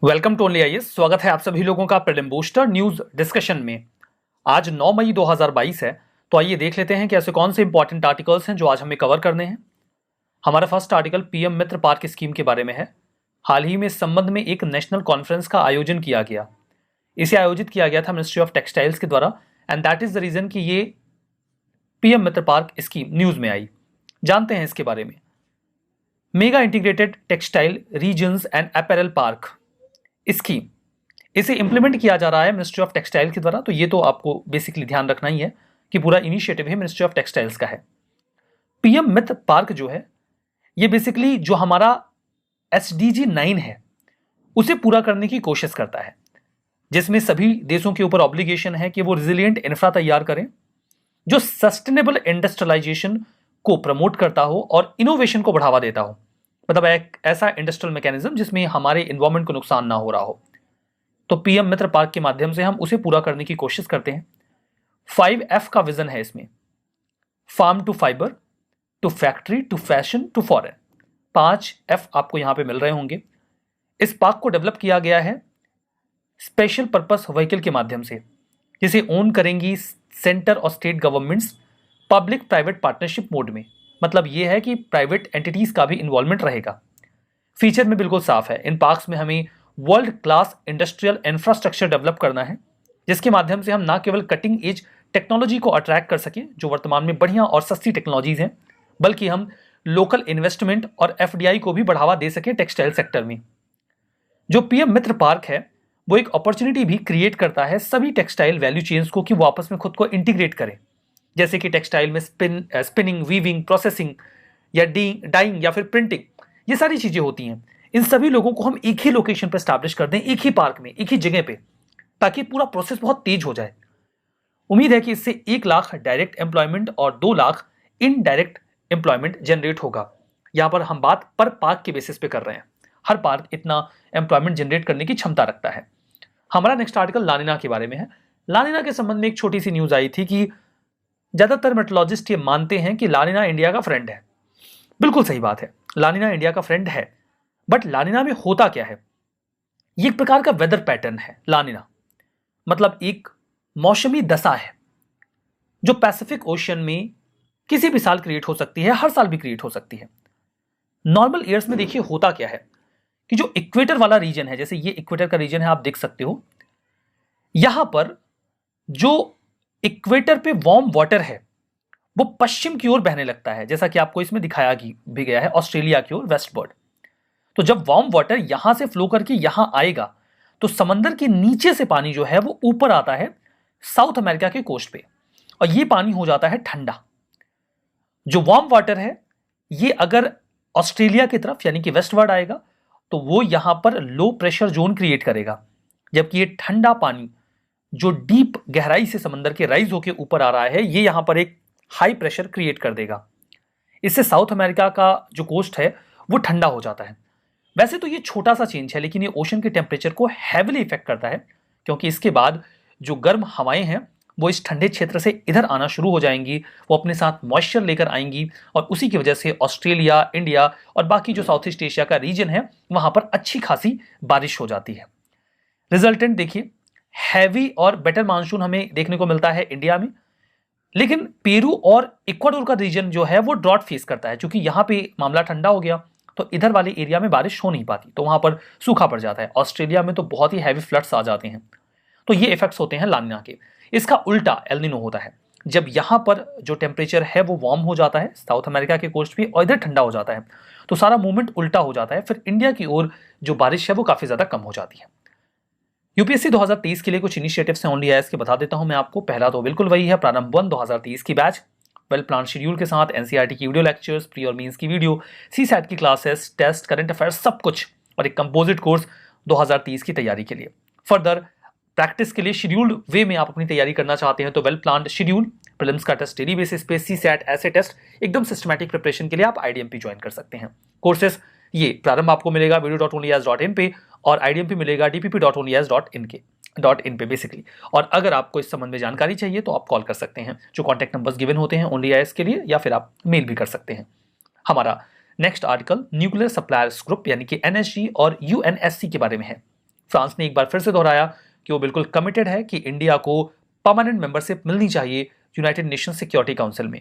Welcome to only IAS. स्वागत है आप सभी लोगों का प्रीलिम बूस्टर न्यूज डिस्कशन में। आज 9 मई 2022 है, तो आइए देख लेते हैं कि ऐसे कौन से इंपॉर्टेंट आर्टिकल्स हैं जो आज हमें कवर करने हैं। हमारा first article PM Mitra park scheme के बारे में है। हाल ही में इस संबंध में एक नेशनल कॉन्फ्रेंस का आयोजन किया गया। इसे आयोजित किया गया था मिनिस्ट्री ऑफ टेक्सटाइल्स के द्वारा, and that is the reason कि ये PM Mitra park scheme news में आई। जानते हैं इसके बारे में। Mega integrated textile regions and apparel park scheme, इसे इंप्लीमेंट किया जा रहा है मिनिस्ट्री ऑफ टेक्सटाइल के द्वारा। तो ये तो आपको बेसिकली ध्यान रखना ही है कि पूरा इनिशिएटिव है मिनिस्ट्री ऑफ टेक्सटाइल्स का है। पीएम मित्र पार्क जो है, ये बेसिकली जो हमारा एसडीजी 9 है उसे पूरा करने की कोशिश करता है, जिसमें सभी देशों के ऊपर ऑब्लिगेशन है कि वो रिजिलियंट इंफ्रा तैयार करें जो सस्टेनेबल इंडस्ट्रियलाइजेशन को प्रमोट करता हो और इनोवेशन को बढ़ावा देता हो। मतलब एक ऐसा इंडस्ट्रियल मैकेनिज्म जिसमें हमारे एनवायरमेंट को नुकसान ना हो रहा हो। तो पीएम मित्र पार्क के माध्यम से हम उसे पूरा करने की कोशिश करते हैं। 5F का विजन है इसमें, farm to fibre, to factory, to fashion, to foreign. 5F आपको यहां पे मिल रहे होंगे। इस पार्क को डेवलप किया गया है स्पेशल पर्पस व्हीकल के माध्यम से, जिसे ओन करेंगी सेंटर और state governments public private partnership mode में। मतलब यह है कि प्राइवेट एंटिटीज का भी इन्वॉल्वमेंट रहेगा। फीचर में बिल्कुल साफ है, इन पार्क्स में हमें world class industrial infrastructure develop करना है, जिसके माध्यम से हम ना केवल कटिंग एज टेक्नोलॉजी को अट्रैक्ट कर सकें जो वर्तमान में बढ़िया और सस्ती टेक्नोलॉजीज हैं, बल्कि हम लोकल इन्वेस्टमेंट और एफडीआई को भी बढ़ावा दे सकें टेक्सटाइल सेक्टर में। जो पीएम मित्र पार्क है वो एक अपॉर्चुनिटी भी क्रिएट करता है सभी टेक्सटाइल वैल्यू चेन्स को कि वो आपस में खुद को इंटीग्रेट करें। जैसे कि टेक्सटाइल में स्पिनिंग, वीविंग, प्रोसेसिंग या डाइंग या फिर प्रिंटिंग, ये सारी चीजें होती हैं। इन सभी लोगों को हम एक ही लोकेशन पर स्टैब्लिश कर दें, एक ही पार्क में, एक ही जगह पे, ताकि पूरा प्रोसेस बहुत तेज हो जाए। उम्मीद है कि इससे 1 लाख डायरेक्ट एम्प्लॉयमेंट और 2 लाख इनडायरेक्ट एम्प्लॉयमेंट जनरेट होगा। यहां पर हम बात पर पार्क के बेसिस पे कर रहे हैं। हर पार्क इतना एम्प्लॉयमेंट जनरेट करने की क्षमता रखता है। हमारा नेक्स्ट आर्टिकल लानिना के बारे में है। लानिना के संबंध में एक छोटी सी न्यूज आई थी कि ज्यादातर मेट्रोलॉजिस्ट ये मानते हैं कि लानिना इंडिया का फ्रेंड है। बिल्कुल सही बात है, लानिना इंडिया का फ्रेंड है। बट लानिना में होता क्या है? ये एक प्रकार का वेदर पैटर्न है। लानिना मतलब एक मौसमी दशा है जो पैसिफिक ओशियन में किसी भी साल क्रिएट हो सकती है, हर साल भी क्रिएट हो सकती है। नॉर्मल ईयर्स में देखिए होता क्या है कि जो इक्वेटर वाला रीजन है, जैसे ये इक्वेटर का रीजन है, आप देख सकते हो यहां पर जो इक्वेटर पे वार्म वाटर है वो पश्चिम की ओर बहने लगता है, जैसा कि आपको इसमें दिखाया भी गया है, ऑस्ट्रेलिया की ओर वेस्टवर्ड। तो जब वार्म वाटर यहां से फ्लो करके यहां आएगा तो समंदर के नीचे से पानी जो है वो ऊपर आता है साउथ अमेरिका के कोस्ट पे, और ये पानी हो जाता है ठंडा। जो वार्म वाटर है ये अगर ऑस्ट्रेलिया की तरफ यानी कि वेस्टवर्ड आएगा तो वो यहां पर लो प्रेशर जोन क्रिएट करेगा, जबकि ये ठंडा पानी जो डीप गहराई से समंदर के राइज होकर ऊपर आ रहा है ये यहां पर एक हाई प्रेशर क्रिएट कर देगा। इससे साउथ अमेरिका का जो कोस्ट है वो ठंडा हो जाता है। वैसे तो ये छोटा सा चेंज है, लेकिन ये ओशन के टेम्परेचर को हैविली इफेक्ट करता है, क्योंकि इसके बाद जो गर्म हवाएं हैं वो इस ठंडे क्षेत्र से इधर आना शुरू हो जाएंगी। वो अपने साथ मॉइस्चर लेकर आएंगी और उसी की वजह से ऑस्ट्रेलिया, इंडिया और बाकी जो साउथ ईस्ट एशिया का रीजन है वहां पर अच्छी खासी बारिश हो जाती है। रिजल्टेंट देखिए, हैवी और बेटर मानसून हमें देखने को मिलता है इंडिया में, लेकिन पेरू और इक्वाडोर का रीजन जो है वो ड्रॉट फेस करता है। क्योंकि यहां पे मामला ठंडा हो गया तो इधर वाले एरिया में बारिश हो नहीं पाती, तो वहां पर सूखा पड़ जाता है। ऑस्ट्रेलिया में तो बहुत ही हैवी फ्लड्स आ जाते हैं। तो ये इफेक्ट्स होते हैं लानिना के। इसका उल्टा एल नीनो होता है, जब यहां पर जो टेम्परेचर है वो वार्म हो जाता है साउथ अमेरिका के कोस्ट पे और इधर ठंडा हो जाता है, तो सारा मूवमेंट उल्टा हो जाता है। फिर इंडिया की ओर जो बारिश है वो काफी ज्यादा कम हो जाती है। यूपीएससी 2023 के लिए कुछ इनिशिएटिव्स हैं ओनली आईएएस के, बता देता हूं मैं आपको। पहला तो बिल्कुल वही है, प्रारंभ 1 2023 की बैच वेल प्लान शेड्यूल के साथ एनसीईआरटी की वीडियो लेक्चर्स, प्री और मेंस की वीडियो, सीसैट की क्लासेस, टेस्ट, करंट अफेयर्स, सब कुछ, और एक कंपोजिट कोर्स 2023 की तैयारी के लिए। फर्दर प्रैक्टिस के लिए शेड्यूल्ड वे में आप अपनी तैयारी करना चाहते हैं तो वेल प्लान्ड शेड्यूल, प्रीलिम्स का टेस्ट डेली बेसिस पे, सीसैट ऐसे टेस्ट, एकदम सिस्टमैटिक प्रिपरेशन के लिए आप आईडीएमपी ज्वाइन कर सकते हैं। कोर्सेस ये प्रारंभ आपको मिलेगा video.onlyas.in पे और आईडीएमपी मिलेगा dpp.onlyas.in पे बेसिकली। और अगर आपको इस संबंध में जानकारी चाहिए तो आप कॉल कर सकते हैं, जो कॉन्टैक्ट नंबर्स गिवन होते हैं ओनली आईएएस के लिए, या फिर आप मेल भी कर सकते हैं। हमारा next article nuclear suppliers group यानी कि एनएसजी और यूएनएससी के बारे में है। फ्रांस ने एक बार फिर से दोहराया कि वो बिल्कुल कमिटेड है कि इंडिया को परमानेंट मेंबरशिप मिलनी चाहिए यूनाइटेड नेशन सिक्योरिटी काउंसिल में।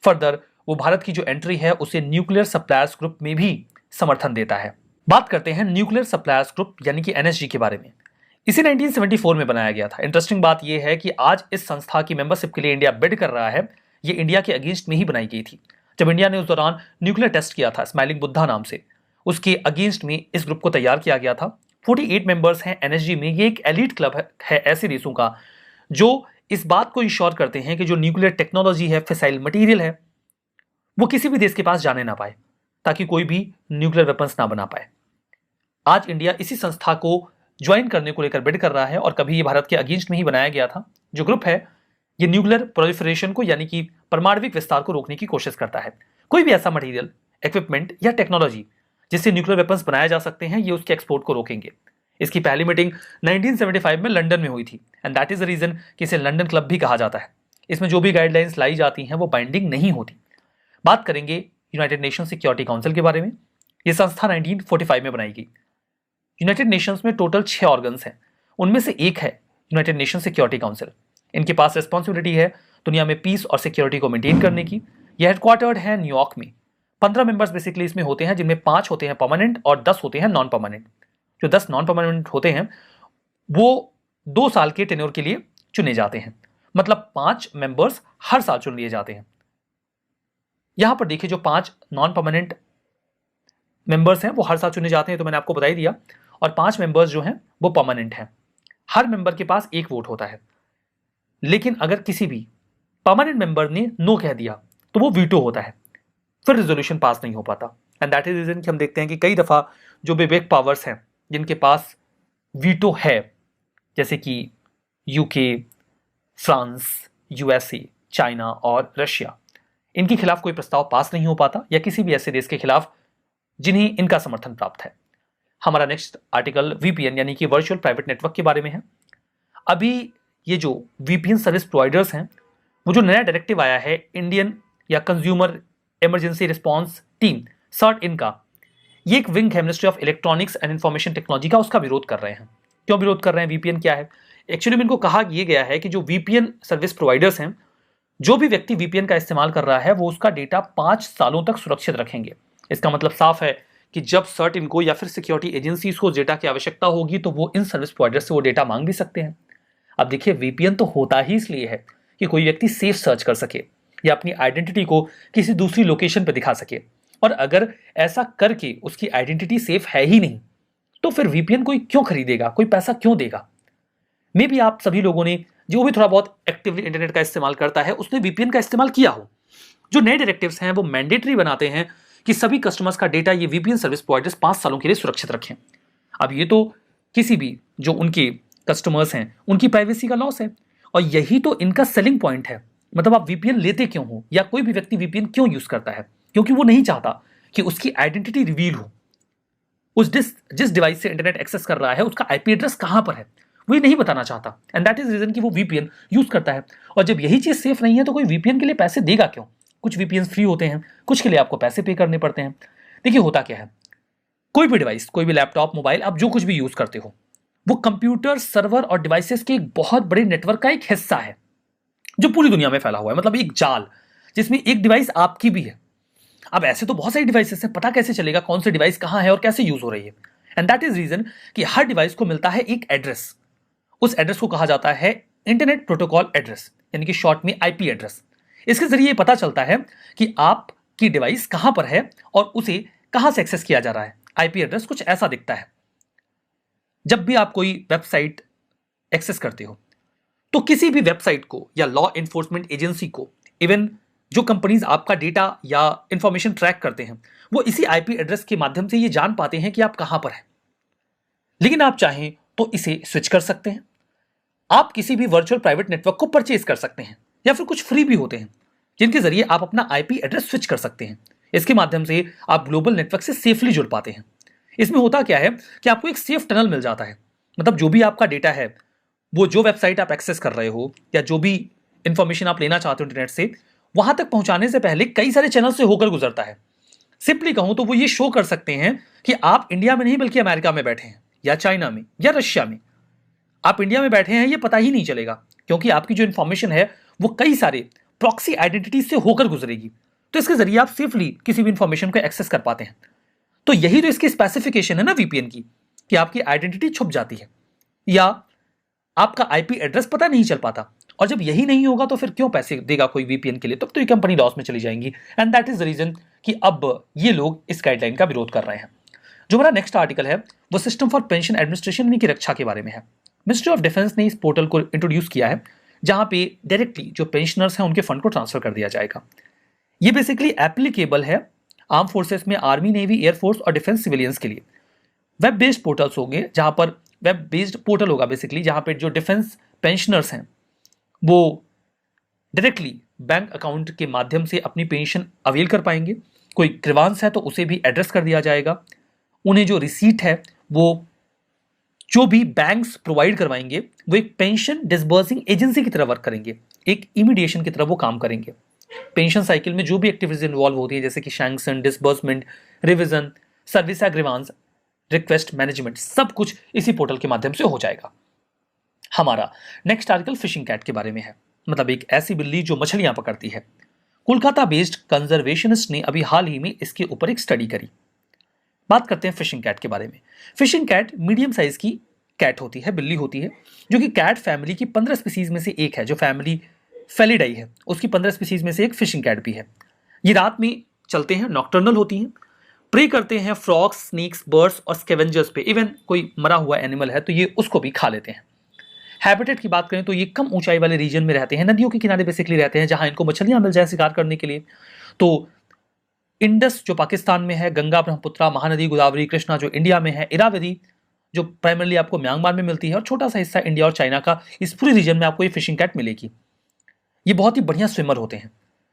फर्दर वो भारत की जो एंट्री है उसे न्यूक्लियर सप्लायर्स ग्रुप में भी समर्थन देता है। बात करते हैं न्यूक्लियर सप्लायर्स ग्रुप यानी कि एनएसजी के बारे में। इसे 1974 में बनाया गया था। इंटरेस्टिंग बात यह है कि आज इस संस्था की मेंबरशिप के लिए इंडिया बिड कर रहा है। ये इंडिया के अगेंस्ट में ही बनाई गई थी। जब इंडिया ने उस दौरान न्यूक्लियर टेस्ट किया था स्माइलिंग बुद्धा नाम से, उसके अगेंस्ट में इस ग्रुप को तैयार किया गया था। 48 मेंबर्स हैं एनएसजी में। ये एक एलीट क्लब है ऐसे देशों का जो इस बात को इंश्योर करते हैं कि जो न्यूक्लियर टेक्नोलॉजी है, फिसाइल मटेरियल है, वो किसी भी देश के पास जाने ना पाए, ताकि कोई भी न्यूक्लियर वेपन्स ना बना पाए। आज इंडिया इसी संस्था को ज्वाइन करने को लेकर बिड कर रहा है और कभी ये भारत के अगेंस्ट में ही बनाया गया था। जो ग्रुप है ये न्यूक्लियर प्रोलिफरेशन को यानी कि परमाणविक विस्तार को रोकने की कोशिश करता है। कोई भी ऐसा मटेरियल, इक्विपमेंट या टेक्नोलॉजी जिससे न्यूक्लियर वेपन्स बनाए जा सकते हैं, ये उसके एक्सपोर्ट को रोकेंगे। इसकी पहली मीटिंग 1975 में लंदन में हुई थी and that is the reason कि इसे लंदन क्लब भी कहा जाता है। इसमें जो भी गाइडलाइंस लाई जाती हैं वो बाइंडिंग नहीं होती। बात करेंगे यूनाइटेड नेशन सिक्योरिटी काउंसिल के बारे में। यह संस्था 1945 में बनाई गई। यूनाइटेड नेशंस में टोटल 6 ऑर्गन्स हैं, उनमें से एक है यूनाइटेड नेशन सिक्योरिटी काउंसिल। इनके पास रिस्पॉन्सिबिलिटी है दुनिया में पीस और सिक्योरिटी को मेंटेन करने की। यह हेडक्वार्टर्ड है न्यूयॉर्क में। 15 मेंबर्स बेसिकली इसमें होते हैं, जिनमें 5 होते हैं परमानेंट और 10 होते हैं नॉन परमानेंट। जो 10 नॉन परमानेंट होते हैं वो 2 साल के टेन्योर के लिए चुने जाते हैं, मतलब 5 मेंबर्स हर साल चुन लिए जाते हैं। यहां पर देखिए जो 5 नॉन परमानेंट मेंबर्स हैं वो हर साल चुने जाते हैं, तो मैंने आपको बता ही दिया। और 5 मेंबर्स जो हैं वो परमानेंट हैं। हर मेंबर के पास 1 वोट होता है। लेकिन अगर किसी भी परमानेंट मेंबर ने नो कह दिया तो वो वीटो होता है, फिर रेजोल्यूशन पास नहीं हो पाता। एंड दैट इज रीजन कि हम देखते हैं कि कई दफा जो विवेक पावर्स हैं जिनके पास वीटो है, जैसे कि यूके, फ्रांस, यूएसए, चाइना और रशिया, इनके खिलाफ कोई प्रस्ताव पास नहीं हो पाता, या किसी भी ऐसे देश के खिलाफ जिन्हें इनका समर्थन प्राप्त है। हमारा नेक्स्ट आर्टिकल वीपीएन यानी कि वर्चुअल प्राइवेट नेटवर्क के बारे में है। अभी ये जो वीपीएन सर्विस प्रोवाइडर्स हैं, वो जो नया डायरेक्टिव आया है इंडियन या consumer emergency response team CERT इनका, ये एक विंग है ministry of electronics and information technology का, उसका विरोध कर रहे हैं। क्यों विरोध कर रहे हैं? वीपीएन क्या है? एक्चुअली में इनको कहा यह गया है कि जो वीपीएन सर्विस प्रोवाइडर्स हैं, जो भी व्यक्ति वीपीएन का इस्तेमाल कर रहा है वो उसका डेटा 5 सालों तक सुरक्षित रखेंगे। इसका मतलब साफ है कि जब सर्ट इनको या फिर सिक्योरिटी एजेंसीज को डेटा की आवश्यकता होगी तो वो इन सर्विस प्रोवाइडर से वो डेटा मांग भी सकते हैं। अब देखिए वीपीएन तो होता ही इसलिए है कि कोई व्यक्ति सेफ सर्च कर सके या अपनी आइडेंटिटी को किसी दूसरी लोकेशन पर दिखा सके, और अगर ऐसा करके उसकी आइडेंटिटी सेफ है ही नहीं तो फिर वीपीएन कोई क्यों खरीदेगा, कोई पैसा क्यों देगा? मे बी आप सभी लोगों ने, जो भी थोड़ा बहुत एक्टिवली इंटरनेट का इस्तेमाल करता है, उसने वीपीएन का इस्तेमाल किया हो। जो नए डायरेक्टिव्स हैं वो मैंडेटरी बनाते हैं कि सभी कस्टमर्स का डेटा ये वीपीएन सर्विस प्रोवाइडर्स 5 सालों के लिए सुरक्षित रखें। अब ये तो किसी भी जो उनके कस्टमर्स हैं उनकी प्राइवेसी का लॉस है, और यही तो इनका सेलिंग पॉइंट है। मतलब आप वीपीएन लेते क्यों हो, या कोई भी व्यक्ति वीपीएन क्यों यूज करता है? क्योंकि वो नहीं चाहता कि उसकी आइडेंटिटी रिवील हो। उस जिस डिवाइस से इंटरनेट एक्सेस कर रहा है उसका आईपी एड्रेस कहां पर है वो ये नहीं बताना चाहता, एंड दैट इज रीजन कि वो वीपीएन यूज करता है। और जब यही चीज सेफ नहीं है तो कोई वीपीएन के लिए पैसे देगा क्यों? कुछ वीपीएन फ्री होते हैं, कुछ के लिए आपको पैसे पे करने पड़ते हैं। देखिए होता क्या है, कोई भी डिवाइस, कोई भी लैपटॉप, मोबाइल, आप जो कुछ भी यूज करते हो, वो कंप्यूटर, सर्वर और डिवाइसेस के एक बहुत बड़े नेटवर्क का एक हिस्सा है जो पूरी दुनिया में फैला हुआ है। मतलब एक जाल जिसमें एक डिवाइस आपकी भी है। अब ऐसे तो बहुत सारी डिवाइसेस हैं, पता कैसे चलेगा कौन सी डिवाइस कहां है और कैसे यूज हो रही है? एंड दैट इज रीजन कि हर डिवाइस को मिलता है एक एड्रेस। उस एड्रेस को कहा जाता है इंटरनेट प्रोटोकॉल एड्रेस, यानी कि शॉर्ट में आईपी एड्रेस। इसके जरिए पता चलता है कि आपकी डिवाइस कहां पर है और उसे कहां से एक्सेस किया जा रहा है। आईपी एड्रेस कुछ ऐसा दिखता है। जब भी आप कोई वेबसाइट एक्सेस करते हो तो किसी भी वेबसाइट को या लॉ एनफोर्समेंट एजेंसी को, इवन जो कंपनीज आपका डेटा या इंफॉर्मेशन ट्रैक करते हैं, वो इसी आईपी एड्रेस के माध्यम से ये जान पाते हैं कि आप कहां पर हैं। लेकिन आप चाहें तो इसे स्विच कर सकते हैं। आप किसी भी वर्चुअल प्राइवेट नेटवर्क को परचेज कर सकते हैं, या फिर कुछ फ्री भी होते हैं जिनके जरिए आप अपना आईपी एड्रेस स्विच कर सकते हैं। इसके माध्यम से आप ग्लोबल नेटवर्क से सेफली जुड़ पाते हैं। इसमें होता क्या है कि आपको एक सेफ टनल मिल जाता है। मतलब जो भी आपका डेटा है, वो जो वेबसाइट आप एक्सेस कर रहे हो या जो भी इंफॉर्मेशन आप लेना चाहते हो इंटरनेट से, वहां तक पहुंचाने से पहले कई सारे चैनल से होकर गुजरता है। सिंपली कहूं तो वो ये शो कर सकते हैं कि आप इंडिया में नहीं बल्कि अमेरिका में बैठे हैं, या चाइना में या रशिया में, आप इंडिया में बैठे हैं ये पता ही नहीं चलेगा, क्योंकि आपकी जो इंफॉर्मेशन है वो कई सारे प्रॉक्सी आइडेंटिटी से होकर गुजरेगी। तो इसके जरिए आप सेफली किसी भी इंफॉर्मेशन को एक्सेस कर पाते हैं। तो यही तो इसकी स्पेसिफिकेशन है ना वीपीएन की, कि आपकी आइडेंटिटी छुप जाती है या आपका आईपी एड्रेस पता नहीं चल पाता। और जब यही नहीं होगा तो फिर क्यों पैसे देगा कोई वीपीएन के लिए, तब तो ये कंपनी लॉस में चली जाएंगी। And that is the reason कि अब ये लोग इस गाइडलाइन का विरोध कर रहे हैं। जो हमारा नेक्स्ट आर्टिकल है वो सिस्टम फॉर पेंशन एडमिनिस्ट्रेशन की रक्षा के बारे में है। मिनिस्ट्री ऑफ डिफेंस ने इस पोर्टल को इंट्रोड्यूस किया है, जहां पे डायरेक्टली जो पेंशनर्स हैं उनके फंड को ट्रांसफर कर दिया जाएगा। ये बेसिकली एप्लीकेबल है आर्म फोर्सेस में आर्मी, नेवी, एयरफोर्स और डिफेंस सिविलियंस के लिए। वेब बेस्ड पोर्टल्स होंगे, जहां पर वेब बेस्ड पोर्टल होगा बेसिकली, जहां पे जो डिफेंस पेंशनर्स हैं वो डायरेक्टली बैंक अकाउंट के माध्यम से अपनी पेंशन अवेल कर पाएंगे। कोई ग्रीवांस है तो उसे भी एड्रेस कर दिया जाएगा। उन्हें जो रिसीट है वो जो भी बैंक्स प्रोवाइड करवाएंगे वो एक पेंशन डिसबर्सिंग एजेंसी की तरह वर्क करेंगे, एक इमीडिएशन की तरह वो काम करेंगे। पेंशन साइकिल में जो भी एक्टिविटीज इन्वॉल्व होती है, जैसे कि sanction, disbursement, revision, service grievance, request management, सब कुछ इसी पोर्टल के माध्यम से हो जाएगा। हमारा नेक्स्ट आर्टिकल फिशिंग कैट के बारे में है, मतलब एक ऐसी बिल्ली जो मछलियां पकड़ती है। कोलकाता बेस्ड कंजर्वेशनिस्ट ने अभी हाल ही में इसके ऊपर एक स्टडी करी। बात करते हैं फिशिंग कैट के बारे में। फिशिंग कैट मीडियम साइज की कैट होती है, बिल्ली होती है, जो कि कैट फैमिली की 15 स्पीसीज में से एक है। जो फैमिली फेलिडाई है उसकी 15 स्पीसीज में से एक फिशिंग कैट भी है। ये रात में चलते हैं, नॉक्टर्नल होती हैं, प्रे करते हैं फ्रॉग्स, स्नेक्स, बर्ड्स और स्कैवेंजर्स पे। इवन कोई मरा हुआ एनिमल है तो ये उसको भी खा लेते हैं। हैबिटेट की बात करें तो ये कम ऊंचाई वाले रीजन में रहते हैं, नदियों के किनारे बेसिकली रहते हैं, जहां इनको मछलियां मिल जाए शिकार करने के लिए। तो इंडस जो पाकिस्तान में है, गंगा, ब्रह्मपुत्रा, महानदी, गोदावरी, कृष्णा जो इंडिया में है, इरावदी जो प्राइमरली आपको म्यांमार में मिलती है, और छोटा सा हिस्सा इंडिया और चाइना का, इस पूरे रीजन में आपको ये फिशिंग कैट मिलेगी। ये बहुत ही बढ़िया स्विमर होते हैं,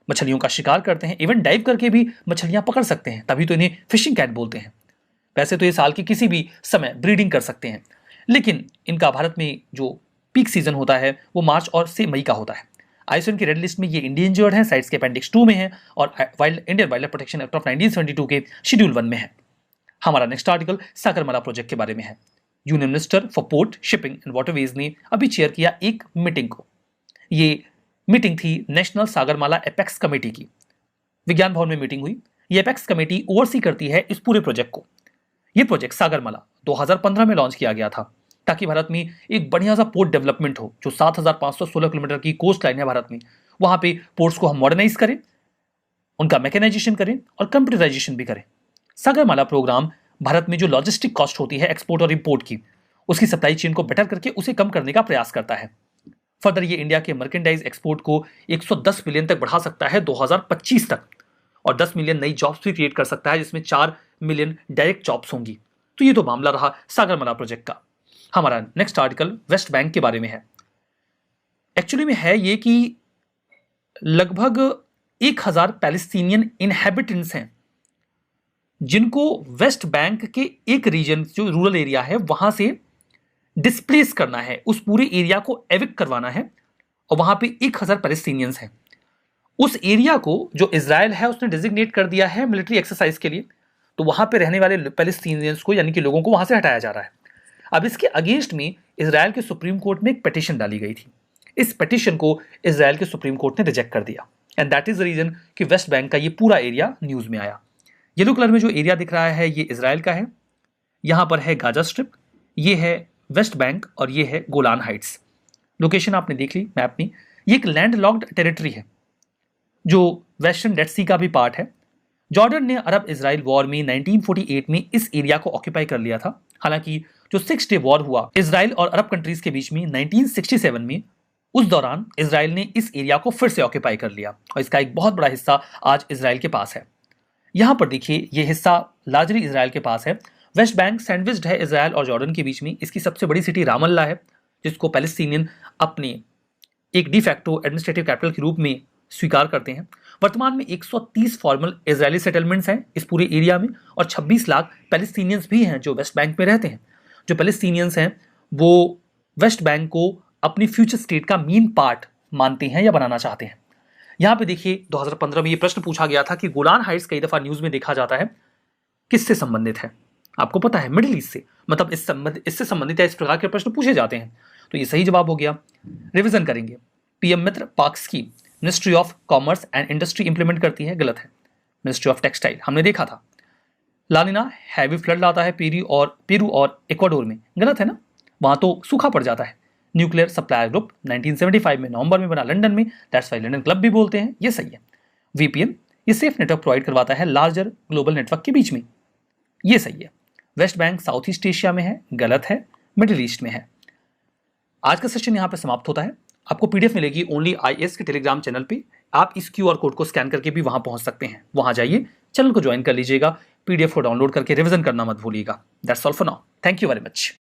मछलियों का शिकार करते हैं, इवन डाइव करके भी मछलियां पकड़ सकते हैं, तभी तो इन्हें फिशिंग कैट बोलते हैं। वैसे तो ये साल के किसी भी समय ब्रीडिंग कर सकते हैं, लेकिन इनका भारत में जो पीक सीजन होता है वो मार्च और से मई का होता है। आईसीएन की रेड लिस्ट में ये इंडेंजर्ड है, साइट्स के अपेंडिक्स 2 में है, और Indian wild life protection act of 1972 के शेड्यूल 1 में है। हमारा नेक्स्ट आर्टिकल सागरमाला प्रोजेक्ट के बारे में है। Union minister for port, shipping and waterways ने अभी चेयर किया एक मीटिंग को। ये मीटिंग थी नेशनल सागरमाला एपेक्स कमेटी की। विज्ञान भवन में मीटिंग हुई। ये एपेक्स कमेटी ओवरसी करती है इस पूरे प्रोजेक्ट को। ये प्रोजेक्ट सागरमाला 2015 में लॉन्च किया गया था, ताकि भारत में एक बढ़िया सा पोर्ट डेवलपमेंट हो। जो 7,516 किलोमीटर की कोस्ट लाइन है भारत में, वहां पे पोर्ट्स को हम मॉडर्नाइज करें, उनका मैकेनाइजेशन करें और कंप्यूटराइजेशन भी करें। सागरमाला प्रोग्राम भारत में जो लॉजिस्टिक कॉस्ट होती है एक्सपोर्ट और इंपोर्ट की, उसकी सप्लाई चेन को बेटर करके उसे कम करने का प्रयास करता है। फर्दर ये इंडिया के मर्केंडाइज एक्सपोर्ट को 110 बिलियन तक बढ़ा सकता है 2025 तक, और 10 मिलियन नई जॉब्स भी क्रिएट कर सकता है, जिसमें 4 मिलियन डायरेक्ट जॉब्स होंगी। तो ये तो मामला रहा सागरमाला प्रोजेक्ट का। हमारा नेक्स्ट आर्टिकल वेस्ट बैंक के बारे में है। एक्चुअली में है ये कि लगभग 1000 पैलेस्टीनियन इनहैबिटेंट्स हैं, जिनको वेस्ट बैंक के एक रीजन जो रूरल एरिया है वहां से डिस्प्लेस करना है, उस पूरे एरिया को एविक्ट करवाना है, और वहां पे 1000 पैलेस्टीनियंस हैं। उस एरिया को जो इजराइल है उसने डिजिग्नेट कर दिया है मिलिट्री एक्सरसाइज के लिए, तो वहां पे रहने वाले पैलेस्टीनियंस को, यानी कि लोगों को वहां से हटाया जा रहा है। अब इसके अगेंस्ट में इजराइल के सुप्रीम कोर्ट में एक पिटीशन डाली गई थी। इस पिटीशन को इजराइल के सुप्रीम कोर्ट ने रिजेक्ट कर दिया, and that is the reason कि वेस्ट बैंक का ये पूरा एरिया न्यूज में आया। येलो कलर में जो एरिया दिख रहा है ये इजराइल का है। यहां पर है गाजा स्ट्रिप, ये है वेस्ट बैंक, और ये है गोलान हाइट्स। लोकेशन आपने देख ली मैप में। ये एक लैंड लॉक्ड टेरिटरी है जो वेस्टर्न डेड सी का भी पार्ट है। जॉर्डन ने अरब इजराइल वॉर में 1948 में इस एरिया को ऑक्यूपाई कर लिया था। हालांकि जो 6 डे वॉर हुआ इजराइल और अरब कंट्रीज के बीच में 1967 में, उस दौरान इजराइल ने इस एरिया को फिर से ऑक्यूपाई कर लिया, और इसका एक बहुत बड़ा हिस्सा आज इजराइल के पास है। यहां पर देखिए ये हिस्सा लार्जली इजराइल के पास है। वेस्ट बैंक सैंडविच्ड है इजराइल और जॉर्डन के बीच में। इसकी सबसे बड़ी सिटी रामल्ला है, जिसको पैलेस्टीनियन अपने एक डिफैक्टो एडमिनिस्ट्रेटिव कैपिटल के रूप में स्वीकार करते हैं। वर्तमान में 130 फॉर्मल इजरायली सेटलमेंट्स हैं इस पूरे एरिया में, और 26 लाख पैलेस्टीनियंस भी हैं जो वेस्ट बैंक में रहते हैं। जो पैलेस्टीनियंस हैं वो वेस्ट बैंक को अपनी फ्यूचर स्टेट का मेन पार्ट मानते हैं या बनाना चाहते हैं। यहां पे देखिए 2015 में ये प्रश्न पूछा गया था कि गोलान हाइट्स कई दफा न्यूज में देखा जाता है, किससे संबंधित है? आपको पता है मिडिल ईस्ट से, मतलब इससे संबंधित या इस प्रकार के प्रश्न पूछे जाते हैं, तो ये सही जवाब हो गया। रिवीजन करेंगे। PM Mitra park scheme ministry of commerce and industry implement करती है, गलत है। मिनिस्ट्री ऑफ टेक्सटाइल हमने देखा था। लानिना हैवी फ्लड लाता है पेरू और इक्वाडोर में, गलत है ना, वहां तो सूखा पड़ जाता है। न्यूक्लियर सप्लायर ग्रुप 1975 में नवंबर में बना लंदन में, दैट्स वाई लंदन क्लब भी बोलते हैं, ये सही है। वीपीएन ये सेफ नेटवर्क प्रोवाइड करवाता है लार्जर ग्लोबल नेटवर्क के बीच में, ये सही है। West Bank south east Asia में है, गलत है, मिडिल ईस्ट में है। आज का सेशन यहां पर समाप्त होता है। आपको पीडीएफ मिलेगी ओनली आईएएस के टेलीग्राम चैनल पे। आप इस क्यूआर कोड को स्कैन करके भी वहां पहुंच सकते हैं, वहां जाइए, चैनल को ज्वाइन कर लीजिएगा, पीडीएफ को डाउनलोड करके रिवीजन करना मत भूलिएगा। That's all for now, thank you very much.